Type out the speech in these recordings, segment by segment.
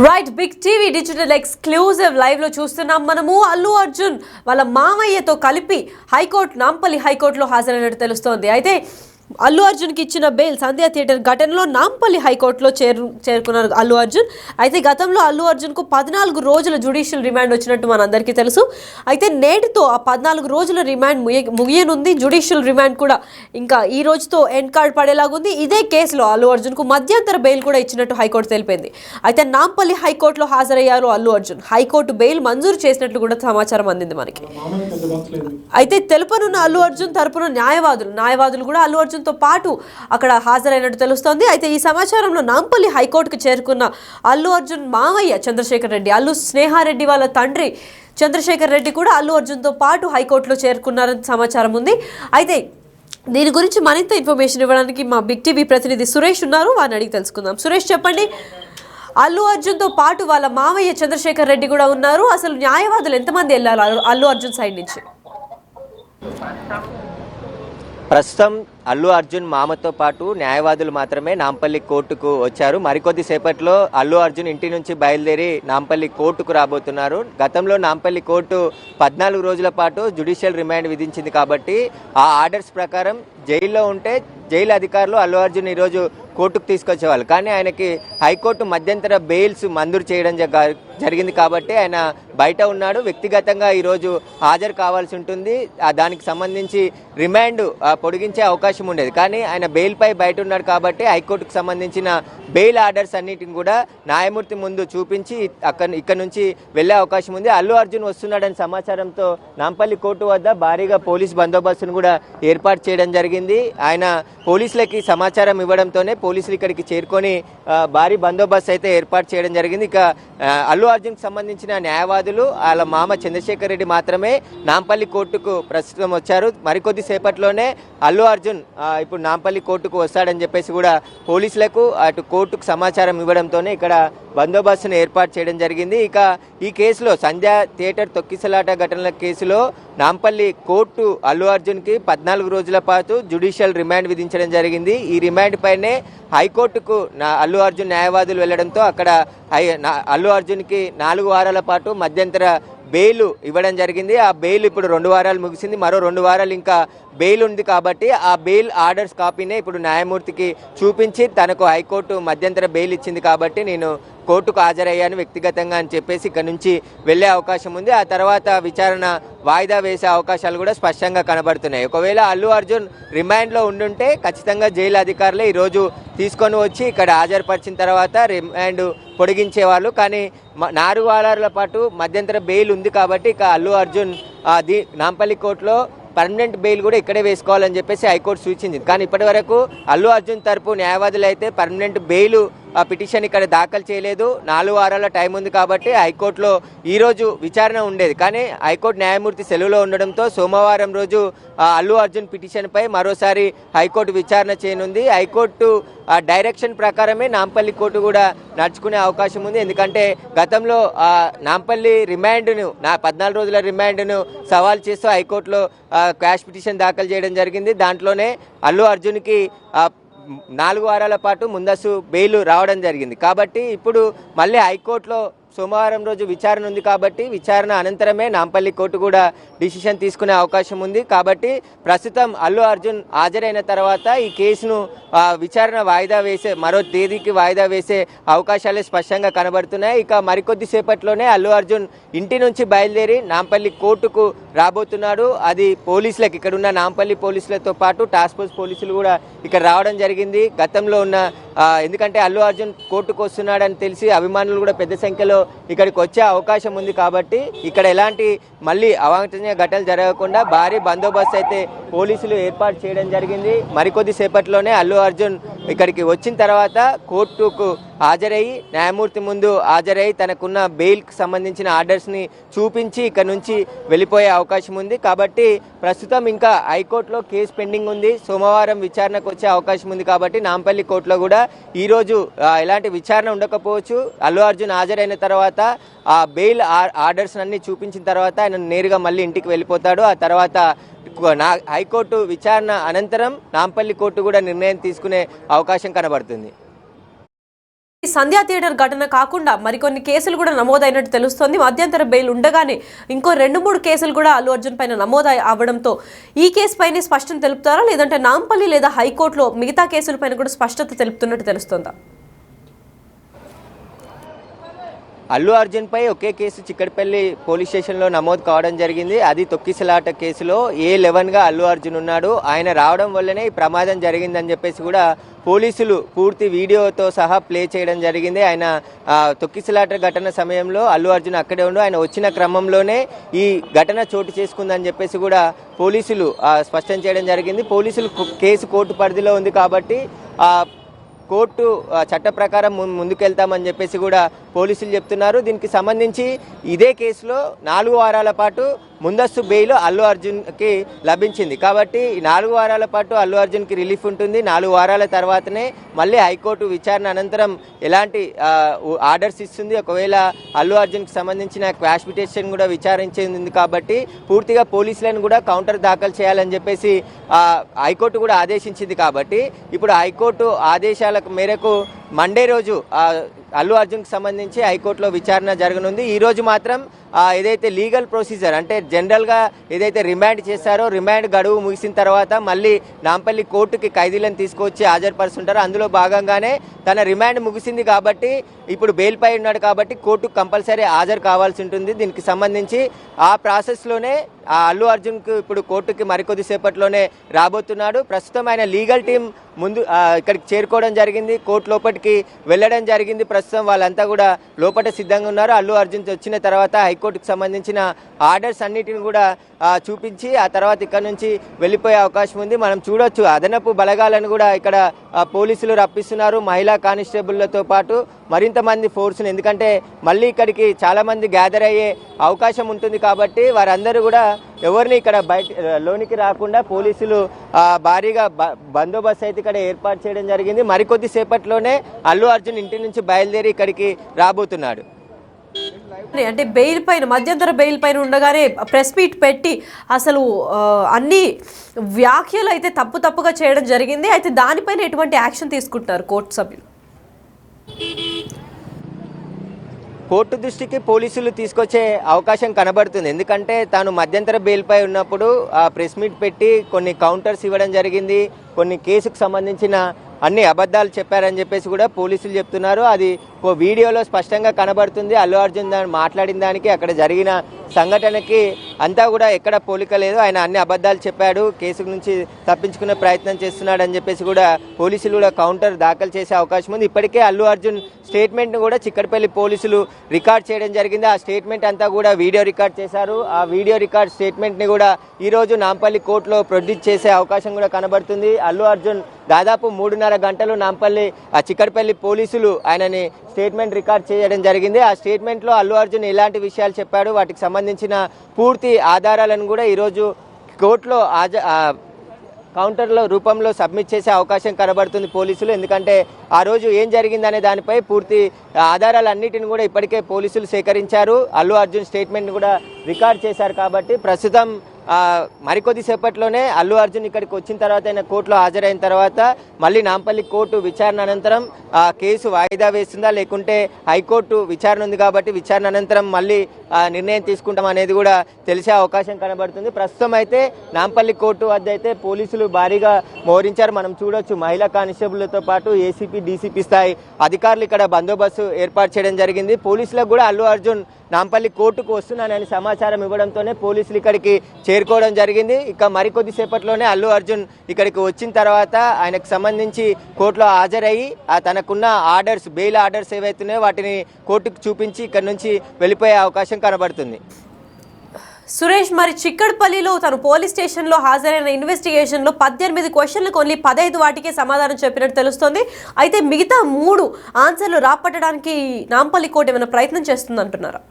Right big TV digital exclusive live లో చూస్తున్నాం మనము. అల్లు అర్జున్ వాళ్ళ మామయ్యతో కలిపి నాంపల్లి హైకోర్టులో హాజరైనట్టు తెలుస్తోంది. అయితే అల్లు అర్జున్కి ఇచ్చిన బెయిల్ సంధ్యా థియేటర్ ఘటనలో నాంపల్లి హైకోర్టులో చేరుకున్నారు అల్లు అర్జున్. అయితే గతంలో అల్లు అర్జున్కు 14 రోజుల జ్యుడిషియల్ రిమాండ్ వచ్చినట్టు మనందరికీ తెలుసు. అయితే నేటితో ఆ 14 రోజుల రిమాండ్ ముగియనుంది. జ్యుడిషియల్ రిమాండ్ కూడా ఇంకా ఈ రోజుతో ఎండ్ కార్డ్ పడేలాగుంది. ఇదే కేసులో అల్లు అర్జున్కు మధ్యంతర బెయిల్ కూడా ఇచ్చినట్టు హైకోర్టు తెలిపింది. అయితే నాంపల్లి హైకోర్టులో హాజరయ్యారు అల్లు అర్జున్. హైకోర్టు బెయిల్ మంజూరు చేసినట్లు కూడా సమాచారం అందింది మనకి. అయితే తెలుపనున్న అల్లు అర్జున్ తరపున న్యాయవాదులు కూడా అల్లు అర్జున్ తో పాటు అక్కడ హాజరైనట్టు తెలుస్తోంది. అయితే ఈ సమాచారంలో నాంపల్లి హైకోర్టుకు చేరుకున్న అల్లు అర్జున్ మామయ్య చంద్రశేఖర్ రెడ్డి, అల్లు స్నేహారెడ్డి వాళ్ళ తండ్రి చంద్రశేఖర్ రెడ్డి కూడా అల్లు అర్జున్తో పాటు హైకోర్టులో చేరుకున్నారని సమాచారం ఉంది. అయితే దీని గురించి మరింత ఇన్ఫర్మేషన్ ఇవ్వడానికి మా బిగ్ టీవీ ప్రతినిధి సురేష్ ఉన్నారు. వారిని అడిగి తెలుసుకుందాం. సురేష్, చెప్పండి, అల్లు అర్జున్తో పాటు వాళ్ళ మామయ్య చంద్రశేఖర్ రెడ్డి కూడా ఉన్నారు. అసలు న్యాయవాదులు ఎంతమంది వెళ్ళారు అల్లు అర్జున్ సైడ్ నుంచి? ప్రస్తుతం అల్లు అర్జున్ మామతో పాటు న్యాయవాదులు మాత్రమే నాంపల్లి కోర్టుకు వచ్చారు. మరికొద్ది సేపట్లో అల్లు అర్జున్ ఇంటి నుంచి బయలుదేరి నాంపల్లి కోర్టుకు రాబోతున్నారు. గతంలో నాంపల్లి కోర్టు 14 రోజుల పాటు జ్యుడిషియల్ రిమాండ్ విధించింది కాబట్టి ఆ ఆర్డర్స్ ప్రకారం జైల్లో ఉంటే జైలు అధికారులు అల్లు అర్జున్ ఈరోజు కోర్టుకు తీసుకొచ్చేవాళ్ళు. కానీ ఆయనకి హైకోర్టు మధ్యంతర బెయిల్స్ మంజూరు చేయడం జరిగింది కాబట్టి ఆయన బయట ఉన్నాడు. వ్యక్తిగతంగా ఈరోజు హాజరు కావాల్సి ఉంటుంది. దానికి సంబంధించి రిమాండ్ పొడిగించే అవకాశం ఉండేది. కానీ ఆయన బెయిల్పై బయట ఉన్నాడు కాబట్టి హైకోర్టుకు సంబంధించిన బెయిల్ ఆర్డర్స్ అన్నిటిని కూడా న్యాయమూర్తి ముందు చూపించి ఇక్కడ నుంచి వెళ్లే అవకాశం ఉంది. అల్లు అర్జున్ వస్తున్నాడని సమాచారంతో నాంపల్లి కోర్టు వద్ద భారీగా పోలీస్ బందోబస్తును కూడా ఏర్పాటు చేయడం జరిగింది. ఆయన పోలీసులకి సమాచారం ఇవ్వడంతోనే పోలీసులు ఇక్కడికి చేరుకొని భారీ బందోబస్తు అయితే ఏర్పాటు చేయడం జరిగింది. ఇక అల్లు అర్జున్కి సంబంధించిన న్యాయవాదులు వాళ్ళ మామ చంద్రశేఖర్ రెడ్డి మాత్రమే నాంపల్లి కోర్టుకు ప్రస్తుతం వచ్చారు. మరికొద్ది సేపట్లోనే అల్లు అర్జున్ ఇప్పుడు నాంపల్లి కోర్టుకు వస్తాడని చెప్పేసి కూడా పోలీసులకు అటు కోర్టుకు సమాచారం ఇవ్వడంతోనే ఇక్కడ బందోబస్తును ఏర్పాటు చేయడం జరిగింది. ఇక ఈ కేసులో సంధ్యా థియేటర్ తొక్కిసలాట ఘటనల కేసులో నాంపల్లి కోర్టు అల్లు అర్జున్కి 14 రోజుల పాటు జ్యుడిషియల్ రిమాండ్ విధించడం జరిగింది. ఈ రిమాండ్ పైనే హైకోర్టుకు అల్లు అర్జున్ న్యాయవాదులు వెళ్లడంతో అక్కడ అల్లు అర్జున్కి 4 వారాల పాటు మధ్యంతర బెయిల్ ఇవ్వడం జరిగింది. ఆ బెయిల్ ఇప్పుడు 2 వారాలు ముగిసింది. మరో 2 వారాలు ఇంకా బెయిల్ ఉంది కాబట్టి ఆ బెయిల్ ఆర్డర్స్ కాపీనే ఇప్పుడు న్యాయమూర్తికి చూపించి తనకు హైకోర్టు మధ్యంతర బెయిల్ ఇచ్చింది కాబట్టి నేను కోర్టుకు హాజరయ్యాను వ్యక్తిగతంగా అని చెప్పేసి ఇక్కడ నుంచి వెళ్లే అవకాశం ఉంది. ఆ తర్వాత విచారణ వాయిదా వేసే అవకాశాలు కూడా స్పష్టంగా కనబడుతున్నాయి. ఒకవేళ అల్లు అర్జున్ రిమాండ్లో ఉండుంటే ఖచ్చితంగా జైలు అధికారులే ఈరోజు తీసుకొని వచ్చి ఇక్కడ హాజరుపరిచిన తర్వాత రిమాండ్ పొడిగించేవాళ్ళు. కానీ 4 వారాల పాటు మధ్యంతర బెయిల్ ఉంది కాబట్టి ఇక అల్లు అర్జున్ నాంపల్లి కోర్టులో పర్మనెంట్ బెయిల్ కూడా ఇక్కడే వేసుకోవాలని చెప్పేసి హైకోర్టు సూచించింది. కానీ ఇప్పటి వరకు అల్లు అర్జున్ తరపు న్యాయవాదులు అయితే పర్మనెంట్ బెయిల్ పిటిషన్ ఇక్కడ దాఖలు చేయలేదు. 4 వారాల టైం ఉంది కాబట్టి హైకోర్టులో ఈరోజు విచారణ ఉండేది. కానీ హైకోర్టు న్యాయమూర్తి సెలవులో ఉండడంతో సోమవారం రోజు అల్లు అర్జున్ పిటిషన్పై మరోసారి హైకోర్టు విచారణ చేయనుంది. హైకోర్టు డైరెక్షన్ ప్రకారమే నాంపల్లి కోర్టు కూడా నడుచుకునే అవకాశం ఉంది. ఎందుకంటే గతంలో నాంపల్లి రిమాండ్ను 14 రోజుల రిమాండ్ను సవాల్ చేస్తూ హైకోర్టులో క్వాష్ పిటిషన్ దాఖలు చేయడం జరిగింది. దాంట్లోనే అల్లు అర్జున్కి 4 వారాల పాటు ముందస్తు బెయిల్ రావడం జరిగింది. కాబట్టి ఇప్పుడు మళ్ళీ హైకోర్టులో సోమవారం రోజు విచారణ ఉంది కాబట్టి విచారణ అనంతరమే నాంపల్లి కోర్టు కూడా డిసిషన్ తీసుకునే అవకాశం ఉంది. కాబట్టి ప్రస్తుతం అల్లు అర్జున్ హాజరైన తర్వాత ఈ కేసును విచారణ మరో తేదీకి వాయిదా వేసే అవకాశాలే స్పష్టంగా కనబడుతున్నాయి. ఇక మరికొద్ది సేపట్లోనే అల్లు అర్జున్ ఇంటి నుంచి బయలుదేరి నాంపల్లి కోర్టుకు రాబోతున్నాడు. అది పోలీసులకు ఇక్కడున్న నాంపల్లి పోలీసులతో పాటు టాస్క్ ఫోర్స్ పోలీసులు కూడా ఇక్కడ రావడం జరిగింది. గతంలో ఉన్న ఎందుకంటే అల్లు అర్జున్ కోర్టుకు వస్తున్నాడని తెలిసి అభిమానులు కూడా పెద్ద సంఖ్యలో ఇక్కడికి వచ్చే అవకాశం ఉంది కాబట్టి ఇక్కడ ఎలాంటి మళ్ళీ అవాంఛనీయ ఘటనలు జరగకుండా భారీ బందోబస్తు అయితే పోలీసులు ఏర్పాటు చేయడం జరిగింది. మరికొద్ది సేపట్లోనే అల్లు అర్జున్ ఇక్కడికి వచ్చిన తర్వాత కోర్టుకు హాజరయ్యి న్యాయమూర్తి ముందు హాజరయ్యి తనకున్న బెయిల్కి సంబంధించిన ఆర్డర్స్ని చూపించి ఇక్కడ నుంచి వెళ్ళిపోయే అవకాశం ఉంది. కాబట్టి ప్రస్తుతం ఇంకా హైకోర్టులో కేసు పెండింగ్ ఉంది. సోమవారం విచారణకు వచ్చే అవకాశం ఉంది కాబట్టి నాంపల్లి కోర్టులో కూడా ఈరోజు ఎలాంటి విచారణ ఉండకపోవచ్చు. అల్లు అర్జున్ హాజరైన తర్వాత ఆ బెయిల్ ఆర్డర్స్ అన్ని చూపించిన తర్వాత ఆయన నేరుగా మళ్ళీ ఇంటికి వెళ్ళిపోతాడు. ఆ తర్వాత హైకోర్టు విచారణ అనంతరం నాంపల్లి కోర్టు కూడా నిర్ణయం తీసుకునే అవకాశం కనబడుతుంది. సంధ్యా థియేటర్ ఘటన కాకుండా మరికొన్ని కేసులు కూడా నమోదైనట్టు తెలుస్తోంది. మధ్యంతర బెయిల్ ఉండగానే ఇంకో 2-3 కేసులు కూడా అల్లు అర్జున్ పైన నమోదు అవడంతో ఈ కేసు పైన స్పష్టత తెలుపుతారా, లేదంటే నాంపల్లి లేదా హైకోర్టులో మిగతా కేసుల పైన కూడా స్పష్టత తెలుపుతున్నట్టు తెలుస్తోందా? అల్లు అర్జున్ పై ఒకే కేసు చిక్కడపల్లి పోలీస్ స్టేషన్లో నమోదు కావడం జరిగింది. అది తొక్కిసలాట కేసులో A11గా అల్లు అర్జున్ ఉన్నాడు. ఆయన రావడం వల్లనే ఈ ప్రమాదం జరిగిందని చెప్పేసి కూడా పోలీసులు పూర్తి వీడియోతో సహా ప్లే చేయడం జరిగింది. ఆయన తొక్కిసలాట ఘటన సమయంలో అల్లు అర్జున్ అక్కడే ఉండు, ఆయన వచ్చిన క్రమంలోనే ఈ ఘటన చోటు చేసుకుందని చెప్పేసి కూడా పోలీసులు స్పష్టం చేయడం జరిగింది. పోలీసులు కేసు కోర్టు పరిధిలో ఉంది కాబట్టి కోర్టు చట్ట ప్రకారం ముందుకెళ్తామని చెప్పేసి కూడా పోలీసులు చెప్తున్నారు. దీనికి సంబంధించి ఇదే కేసులో 4 వారాల పాటు ముందస్తు బెయిల్ అల్లు అర్జున్కి లభించింది. కాబట్టి 4 వారాల పాటు అల్లు అర్జున్కి రిలీఫ్ ఉంటుంది. 4 వారాల తర్వాతనే మళ్ళీ హైకోర్టు విచారణ అనంతరం ఎలాంటి ఆర్డర్స్ ఇస్తుంది. ఒకవేళ అల్లు అర్జున్కి సంబంధించిన క్వాష్ పిటిషన్ కూడా విచారించింది కాబట్టి పూర్తిగా పోలీసులను కూడా కౌంటర్ దాఖలు చేయాలని చెప్పేసి హైకోర్టు కూడా ఆదేశించింది. కాబట్టి ఇప్పుడు హైకోర్టు ఆదేశాల మేరకు మండే రోజు అల్లు అర్జున్కి సంబంధించి హైకోర్టులో విచారణ జరగనుంది. ఈరోజు మాత్రం ఏదైతే లీగల్ ప్రొసీజర్ అంటే జనరల్గా ఏదైతే రిమాండ్ చేశారో రిమాండ్ గడువు ముగిసిన తర్వాత మళ్ళీ నాంపల్లి కోర్టుకి ఖైదీలను తీసుకొచ్చి హాజరుపరుస్తుంటారు. అందులో భాగంగానే తన రిమాండ్ ముగిసింది కాబట్టి ఇప్పుడు బెయిల్పై ఉన్నాడు కాబట్టి కోర్టుకు కంపల్సరీ హాజరు కావాల్సి ఉంటుంది. దీనికి సంబంధించి ఆ ప్రాసెస్లోనే అల్లు అర్జున్కు ఇప్పుడు కోర్టుకి మరికొద్ది సేపట్లోనే రాబోతున్నాడు. ప్రస్తుతం ఆయన లీగల్ టీం ముందు ఇక్కడికి చేరుకోవడం జరిగింది. కోర్టు లోపలికి వెళ్ళడం జరిగింది. ప్రస్తుతం వాళ్ళంతా కూడా లోపల సిద్ధంగా ఉన్నారు. అల్లు అర్జున్ వచ్చిన తర్వాత హైకోర్టుకు సంబంధించిన ఆర్డర్స్ అన్నిటిని కూడా చూపించి ఆ తర్వాత ఇక్కడ నుంచి వెళ్ళిపోయే అవకాశం ఉంది. మనం చూడొచ్చు అదనపు బలగాలను కూడా ఇక్కడ పోలీసులు రప్పిస్తున్నారు. మహిళా కానిస్టేబుల్లతో పాటు మరింత మంది ఫోర్స్ని, ఎందుకంటే మళ్ళీ ఇక్కడికి చాలామంది గ్యాదర్ అయ్యే అవకాశం ఉంటుంది కాబట్టి వారందరూ కూడా ఎవరిని ఇక్కడ లోనికి రాకుండా పోలీసులు భారీగా బందోబస్తు అయితే ఇక్కడ ఏర్పాటు చేయడం జరిగింది. మరికొద్ది సేపట్లోనే అల్లు అర్జున్ ఇంటి నుంచి బయలుదేరి ఇక్కడికి రాబోతున్నాడు. అంటే బెయిల్ పైన మధ్యంతర బెయిల్ పైన ఉండగానే ప్రెస్ మీట్ పెట్టి అసలు అన్ని వ్యాఖ్యలు అయితే తప్పుగా చేయడం జరిగింది. అయితే దానిపైన ఎటువంటి యాక్షన్ తీసుకుంటున్నారు కోర్టు సభ్యులు? కోర్టు దృష్టికి పోలీసులు తీసుకొచ్చే అవకాశం కనబడుతుంది. ఎందుకంటే తాను మధ్యంతర బెయిల్పై ఉన్నప్పుడు ప్రెస్ మీట్ పెట్టి కొన్ని కౌంటర్స్ ఇవ్వడం జరిగింది. కొన్ని కేసుకు సంబంధించిన అన్ని అబద్ధాలు చెప్పారని చెప్పేసి కూడా పోలీసులు చెప్తున్నారు. అది వీడియోలో స్పష్టంగా కనబడుతుంది. అల్లు అర్జున్ మాట్లాడిన దానికి అక్కడ జరిగిన సంఘటనకి అంతా కూడా ఎక్కడ పోలిక లేదు. ఆయన అన్ని అబద్ధాలు చెప్పాడు, కేసు నుంచి తప్పించుకునే ప్రయత్నం చేస్తున్నాడు అని చెప్పేసి కూడా పోలీసులు కూడా కౌంటర్ దాఖలు చేసే అవకాశం ఉంది. ఇప్పటికే అల్లు అర్జున్ స్టేట్మెంట్ను కూడా చిక్కడపల్లి పోలీసులు రికార్డ్ చేయడం జరిగింది. ఆ స్టేట్మెంట్ అంతా కూడా వీడియో రికార్డ్ చేశారు. ఆ వీడియో రికార్డ్ స్టేట్మెంట్ని కూడా ఈరోజు నాంపల్లి కోర్టులో ప్రొడ్యూస్ చేసే అవకాశం కూడా కనబడుతుంది. అల్లు అర్జున్ దాదాపు 3.5 గంటలు నాంపల్లి చిక్కడపల్లి పోలీసులు ఆయనని స్టేట్మెంట్ రికార్డ్ చేయడం జరిగింది. ఆ స్టేట్మెంట్లో అల్లు అర్జున్ ఎలాంటి విషయాలు చెప్పాడు, వాటికి సంబంధించిన పూర్తి ఆధారాలను కూడా ఈరోజు కోర్టులో కౌంటర్లో రూపంలో సబ్మిట్ చేసే అవకాశం కనబడుతుంది పోలీసులు. ఎందుకంటే ఆ రోజు ఏం జరిగిందనే దానిపై పూర్తి ఆధారాలన్నిటిని కూడా ఇప్పటికే పోలీసులు సేకరించారు. అల్లు అర్జున్ స్టేట్మెంట్ కూడా రికార్డ్ చేశారు. కాబట్టి ప్రస్తుతం మరికొద్ది సేపట్లోనే అల్లు అర్జున్ ఇక్కడికి వచ్చిన తర్వాత ఆయన కోర్టులో హాజరైన తర్వాత మళ్ళీ నాంపల్లి కోర్టు విచారణ అనంతరం కేసు వాయిదా వేస్తుందా లేకుంటే హైకోర్టు విచారణ ఉంది కాబట్టి విచారణ అనంతరం మళ్ళీ నిర్ణయం తీసుకుంటాం అనేది కూడా తెలిసే అవకాశం కనబడుతుంది. ప్రస్తుతం అయితే నాంపల్లి కోర్టు వద్ద అయితే పోలీసులు భారీగా మోహరించారు. మనం చూడొచ్చు మహిళా కానిస్టేబుల్లతో పాటు ఏసీపీ డీసీపీ స్థాయి అధికారులు ఇక్కడ బందోబస్తు ఏర్పాటు చేయడం జరిగింది. పోలీసులకు కూడా అల్లు అర్జున్ నాంపల్లి కోర్టుకు వస్తున్నానని సమాచారం ఇవ్వడంతోనే పోలీసులు ఇక్కడికి చేరుకోవడం జరిగింది. ఇక మరికొద్ది సేపట్లోనే అల్లు అర్జున్ ఇక్కడికి వచ్చిన తర్వాత ఆయనకు సంబంధించి కోర్టులో హాజరయ్యి తనకున్న ఆర్డర్స్ బెయిల్ ఆర్డర్స్ ఏవైతున్నాయో వాటిని కోర్టుకు చూపించి ఇక్కడ నుంచి వెళ్ళిపోయే అవకాశం కనబడుతుంది. సురేష్, మరి చిక్కడపల్లిలో తను పోలీస్ స్టేషన్లో హాజరైన ఇన్వెస్టిగేషన్లో 18 క్వశ్చన్లకు ఓన్లీ 15 వాటికే సమాధానం చెప్పినట్టు తెలుస్తోంది. అయితే మిగతా 3 ఆన్సర్లు రాపట్టడానికి నాంపల్లి కోర్టు ఏమైనా ప్రయత్నం చేస్తుందంటున్నారా?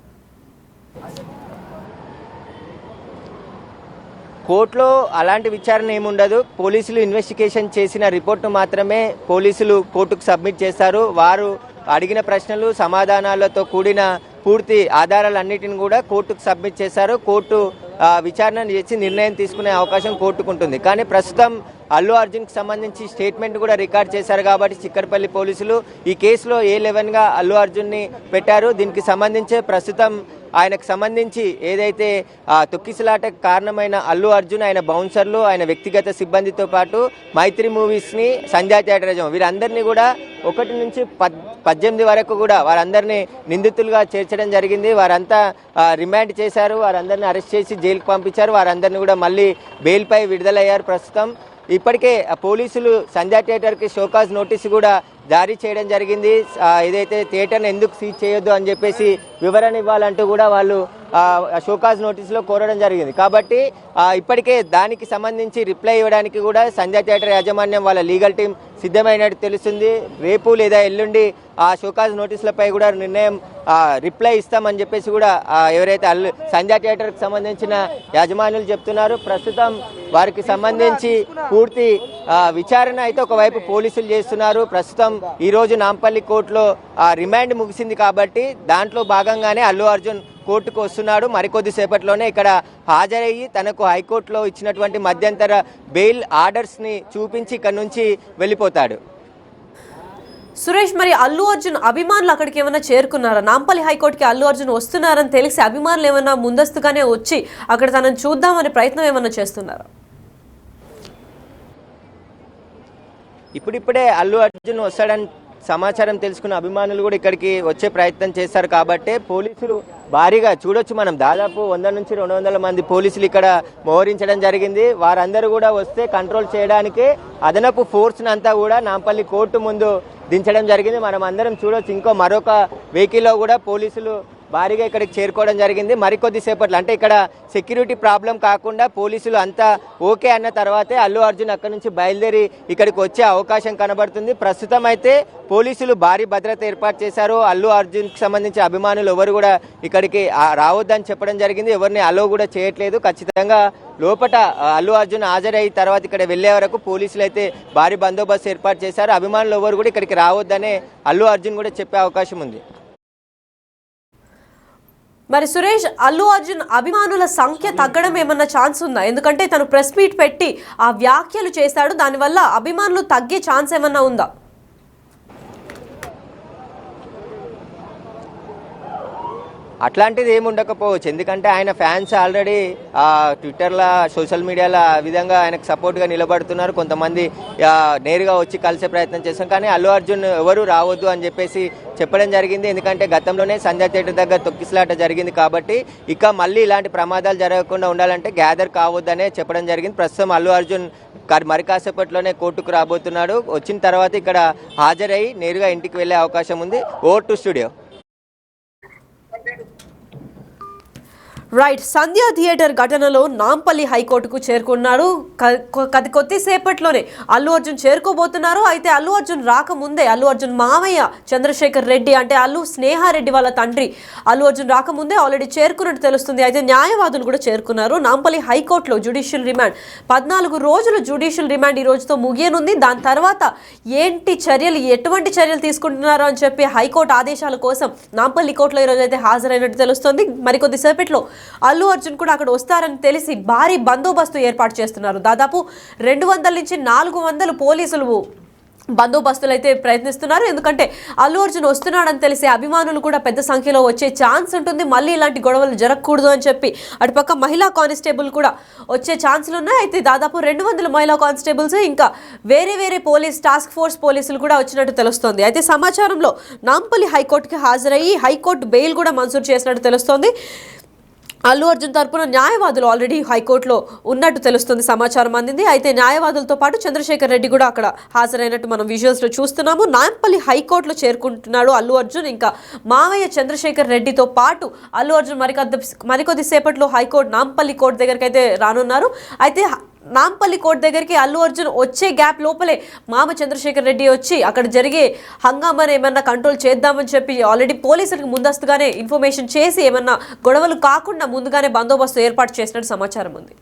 కోర్టులో అలాంటి విచారణ ఏముండదు. పోలీసులు ఇన్వెస్టిగేషన్ చేసిన రిపోర్ట్ను మాత్రమే పోలీసులు కోర్టుకు సబ్మిట్ చేస్తారు. వారు అడిగిన ప్రశ్నలు సమాధానాలతో కూడిన పూర్తి ఆధారాలన్నిటిని కూడా కోర్టుకు సబ్మిట్ చేశారు. కోర్టు విచారణ చేసి నిర్ణయం తీసుకునే అవకాశం కోర్టుకు ఉంటుంది. కానీ ప్రస్తుతం అల్లు అర్జున్కి సంబంధించి స్టేట్మెంట్ కూడా రికార్డ్ చేశారు కాబట్టి చిక్కడపల్లి పోలీసులు ఈ కేసులో A11గా అల్లు అర్జున్ని పెట్టారు. దీనికి సంబంధించి ప్రస్తుతం ఆయనకు సంబంధించి ఏదైతే తొక్కిసలాటకు కారణమైన అల్లు అర్జున్, ఆయన బౌన్సర్లు, ఆయన వ్యక్తిగత సిబ్బందితో పాటు మైత్రి మూవీస్ని, సంధ్యా థియేటర్ వీరందరినీ కూడా 1 నుంచి 18 వరకు కూడా వారందరినీ నిందితులుగా చేర్చడం జరిగింది. వారంతా రిమాండ్ చేశారు, వారందరినీ అరెస్ట్ చేసి జైలుకు పంపించారు. వారందరినీ కూడా మళ్ళీ బెయిల్పై విడుదలయ్యారు. ప్రస్తుతం ఇప్పటికే పోలీసులు సంధ్యా థియేటర్కి షోకాజ్ నోటీసు కూడా జారీ చేయడం జరిగింది. ఏదైతే థియేటర్ని ఎందుకు సీజ్ చేయొద్దు అని చెప్పేసి వివరణ ఇవ్వాలంటూ కూడా వాళ్ళు షోకాజ్ నోటీసులో కోరడం జరిగింది. కాబట్టి ఇప్పటికే దానికి సంబంధించి రిప్లై ఇవ్వడానికి కూడా సంధ్యా థియేటర్ యాజమాన్యం వాళ్ళ లీగల్ టీం సిద్ధమైనట్టు తెలుస్తుంది. రేపు లేదా ఎల్లుండి ఆ షోకాజ్ నోటీసులపై కూడా నిర్ణయం రిప్లై ఇస్తామని చెప్పేసి కూడా ఎవరైతే సంధ్యా థియేటర్కి సంబంధించిన యాజమాన్యులు చెప్తున్నారు. ప్రస్తుతం వారికి సంబంధించి పూర్తి విచారణ అయితే ఒకవైపు పోలీసులు చేస్తున్నారు. ప్రస్తుతం ఈరోజు నాంపల్లి కోర్టులో రిమాండ్ ముగిసింది కాబట్టి దాంట్లో భాగంగానే అల్లు అర్జున్ కోర్టుకు వస్తున్నాడు. మరికొద్దిసేపట్లోనే ఇక్కడ హాజరయ్యి తనకు హైకోర్టులో ఇచ్చినటువంటి మధ్యంతర బెయిల్ ఆర్డర్స్ని చూపించి ఇక్కడ నుంచి వెళ్ళిపోతాడు. సురేష్, మరి అల్లు అర్జున్ అభిమానులు అక్కడికి ఏమైనా చేరుకున్నారా? నాంపల్లి హైకోర్టుకి అల్లు అర్జున్ వస్తున్నారని తెలిసి అభిమానులు ఏమైనా ముందస్తుగానే వచ్చి అక్కడ తనను చూద్దామనే ప్రయత్నం ఏమైనా చేస్తున్నారా? ఇప్పుడిప్పుడే అల్లు అర్జున్ వస్తాడని సమాచారం తెలుసుకున్న అభిమానులు కూడా ఇక్కడికి వచ్చే ప్రయత్నం చేశారు. కాబట్టి పోలీసులు భారీగా చూడొచ్చు, మనం దాదాపు 100 నుంచి 200 మంది పోలీసులు ఇక్కడ మోహరించడం జరిగింది. వారందరూ కూడా వస్తే కంట్రోల్ చేయడానికి అదనపు ఫోర్స్ని అంతా కూడా నాంపల్లి కోర్టు ముందు దించడం జరిగింది. మనం అందరం చూడొచ్చు, మరొక వెహికల్లో కూడా పోలీసులు భారీగా ఇక్కడికి చేరుకోవడం జరిగింది. మరికొద్ది సేపట్లో అంటే ఇక్కడ సెక్యూరిటీ ప్రాబ్లం కాకుండా పోలీసులు అంతా ఓకే అన్న తర్వాతే అల్లు అర్జున్ అక్కడి నుంచి బయలుదేరి ఇక్కడికి వచ్చే అవకాశం కనబడుతుంది. ప్రస్తుతం అయితే పోలీసులు భారీ భద్రత ఏర్పాటు చేశారు. అల్లు అర్జున్కి సంబంధించిన అభిమానులు ఎవరు కూడా ఇక్కడికి రావద్దని చెప్పడం జరిగింది. ఎవరిని అలో కూడా చేయట్లేదు. ఖచ్చితంగా లోపట అల్లు అర్జున్ హాజరయ్యి తర్వాత ఇక్కడ వెళ్లే వరకు పోలీసులు అయితే భారీ బందోబస్తు ఏర్పాటు చేశారు. అభిమానులు ఎవరు కూడా ఇక్కడికి రావద్దనే అల్లు అర్జున్ కూడా చెప్పే అవకాశం ఉంది. మరి సురేష్, అల్లు అర్జున్ అభిమానుల సంఖ్య తగ్గడం ఏమన్నా ఛాన్స్ ఉందా? ఎందుకంటే తను ప్రెస్ మీట్ పెట్టి ఆ వ్యాఖ్యలు చేశాడు, దానివల్ల అభిమానులు తగ్గే ఛాన్స్ ఏమన్నా ఉందా? అట్లాంటిది ఏమి ఉండకపోవచ్చు. ఎందుకంటే ఆయన ఫ్యాన్స్ ఆల్రెడీ ట్విట్టర్లో, సోషల్ మీడియాలో ఆ విధంగా ఆయనకు సపోర్ట్గా నిలబడుతున్నారు. కొంతమంది నేరుగా వచ్చి కలిసే ప్రయత్నం చేస్తాం. కానీ అల్లు అర్జున్ ఎవరు రావద్దు అని చెప్పేసి చెప్పడం జరిగింది. ఎందుకంటే గతంలోనే సంధ్యా థియేటర్ దగ్గర తొక్కిసలాట జరిగింది కాబట్టి ఇక మళ్ళీ ఇలాంటి ప్రమాదాలు జరగకుండా ఉండాలంటే గ్యాదర్ కావద్దనే చెప్పడం జరిగింది. ప్రస్తుతం అల్లు అర్జున్ మరి కాసేపట్లోనే కోర్టుకు రాబోతున్నాడు. వచ్చిన తర్వాత ఇక్కడ హాజరై నేరుగా ఇంటికి వెళ్ళే అవకాశం ఉంది. Over to studio. Right, Sandhya theatre ఘటనలో నాంపల్లి హైకోర్టుకు చేరుకున్నారు. కొద్దిసేపట్లోనే అల్లు అర్జున్ చేరుకోబోతున్నారు. అయితే అల్లు అర్జున్ రాకముందే అల్లు అర్జున్ మామయ్య చంద్రశేఖర్ రెడ్డి, అంటే అల్లు స్నేహారెడ్డి వాళ్ళ తండ్రి, అల్లు అర్జున్ రాకముందే ఆల్రెడీ చేరుకున్నట్టు తెలుస్తుంది. అయితే న్యాయవాదులు కూడా చేరుకున్నారు. నాంపల్లి హైకోర్టులో జ్యుడిషియల్ రిమాండ్ 14 రోజులు జ్యుడిషియల్ రిమాండ్ ఈ రోజుతో ముగియనుంది. దాని తర్వాత ఎటువంటి చర్యలు తీసుకుంటున్నారు అని చెప్పి హైకోర్టు ఆదేశాల కోసం నాంపల్లి కోర్టులో ఈరోజు అయితే హాజరైనట్టు తెలుస్తోంది. మరికొద్దిసేపట్లో అల్లు అర్జున్ కూడా అక్కడ వస్తారని తెలిసి భారీ బందోబస్తు ఏర్పాటు చేస్తున్నారు. దాదాపు 200 నుంచి 400 పోలీసులు బందోబస్తులు అయితే ప్రయత్నిస్తున్నారు. ఎందుకంటే అల్లు అర్జున్ వస్తున్నాడని తెలిసి అభిమానులు కూడా పెద్ద సంఖ్యలో వచ్చే ఛాన్స్ ఉంటుంది. మళ్ళీ ఇలాంటి గొడవలు జరగకూడదు అని చెప్పి అటుపక్క మహిళా కానిస్టేబుల్ కూడా వచ్చే ఛాన్సులు ఉన్నాయి. అయితే దాదాపు 200 మహిళా కానిస్టేబుల్స్, ఇంకా వేరే పోలీస్ టాస్క్ ఫోర్స్ పోలీసులు కూడా వచ్చినట్టు తెలుస్తోంది. అయితే సమాచారంలో నాంపల్లి హైకోర్టుకి హాజరయ్యి హైకోర్టు బెయిల్ కూడా మంజూరు చేసినట్టు తెలుస్తోంది. అల్లు అర్జున్ తరపున న్యాయవాదులు ఆల్రెడీ హైకోర్టులో ఉన్నట్టు తెలుస్తుంది, సమాచారం అందింది. అయితే న్యాయవాదులతో పాటు చంద్రశేఖర్ రెడ్డి కూడా అక్కడ హాజరైనట్టు మనం విజువల్స్లో చూస్తున్నాము. నాంపల్లి హైకోర్టులో చేరుకుంటున్నాడు అల్లు అర్జున్. ఇంకా మావయ్య చంద్రశేఖర్ రెడ్డితో పాటు అల్లు అర్జున్ మరికొద్దిసేపట్లో హైకోర్టు నాంపల్లి కోర్టు దగ్గరికి అయితే రానున్నారు. అయితే నాంపల్లి కోర్టు దగ్గరికి అల్లు అర్జున్ వచ్చే గ్యాప్ లోపలే మామ చంద్రశేఖర్ రెడ్డి వచ్చి అక్కడ జరిగే హంగామాను ఏమన్నా కంట్రోల్ చేద్దామని చెప్పి ఆల్రెడీ పోలీసులకు ముందస్తుగానే ఇన్ఫర్మేషన్ చేసి ఏమన్నా గొడవలు కాకుండా ముందుగానే బందోబస్తు ఏర్పాటు చేసినట్టు సమాచారం ఉంది.